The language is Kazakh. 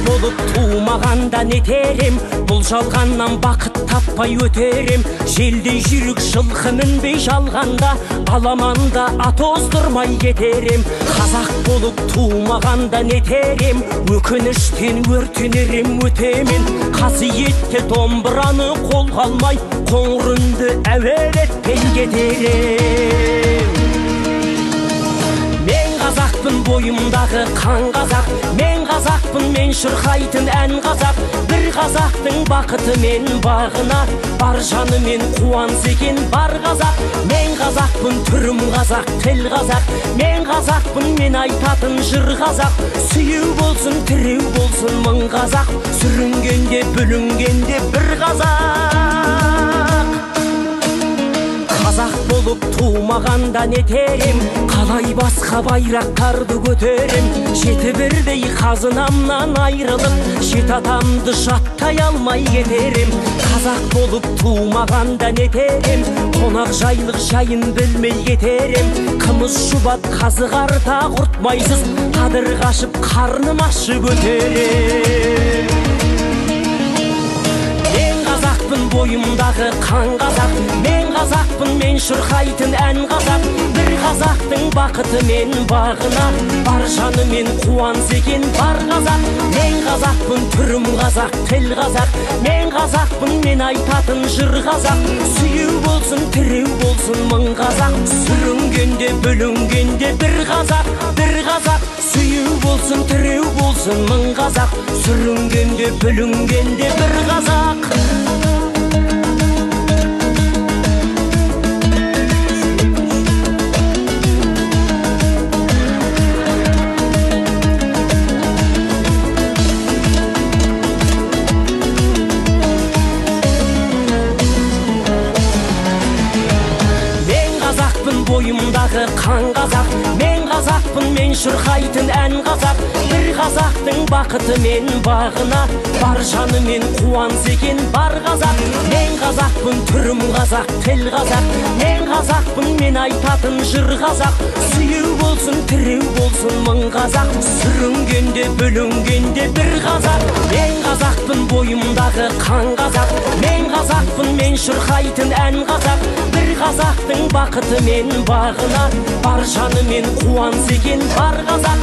болып тумағанда нетерем, бұл жалғаннан бақыт таппай өтерем. Желдей жүрік жылқы мінбей жалғанда, аламанда ат оздырмай кетерем. Қазақ болып тумағанда нетерем, өкініштен өртенерем өтемен. Қасиетті домбыраны қолға алмай, қоңыр үнді әуелетпен кетерем. Мен қазақпын, бойымдағы қан қазақ, мен қазақпын, мен шырқайтын ән қазақ. Бір қазақтың бақыты мен бағына, бар жаны мен қуаныс екен бар қазақ. Мен қазақпын, түрім қазақ, тіл қазақ, мен қазақпын, мен айтатын жыр қазақ. Сүйеу болсын, тіреу болсын мың қазақ, сүрінгенде бүлінгенде бір қазақ. Қазақ болып тумағанда нетерем, қалай басқа байрақтарды көтерем. Жеті бірдей қазынамнан айрылып, жеті атамды жаттай алмай кетерем. Қазақ болып тумағанда нетерем, қонақ жайлық жайын білмей кетерем. Қымыз шұбат қазы қарта құртмайсыз, қадыр қашып қарным ашып өтерем. Бойымдағы қан қазақ, мен қазақпын, мен шырқайтын ән қазақ. Бір қазақтың бақыты мен бағына, бар жаны мен қуаныс екен бар қазақ. Мен қазақпын, түрім қазақ, тіл қазақ, мен қазақпын, мен айтатын жыр қазақ. Сүйеу болсын, тіреу болсын мың қазақ, сүрінгенде бүлінгенде бір қазақ, бір қазақ. Сүйеу болсын, тіреу болсын мың қазақ, сүрінгенде бүлінгенде бір қазақ. Бойымдағы қан қазақ, мен қазақпын, мен шырқайтын ән қазақ. Бір қазақтың бақыты мен бағына, бар жаны мен қуаныс екен бар қазақ. Мен қазақпын, түрім қазақ, тіл қазақ, мен қазақпын, мен айтатын жыр қазақ. Сүйеу болсын, тіреу болсын мың қазақ, сүрінгенде бүлінгенде бір қазақ. Мен қазақпын, бойымдағы қан қазақ, мен қазақпын, мен шырқайтын ән қазақ. Бір қазақтың бақыты мен бағына, бар жаны мен қуаныс екен бар қазақ.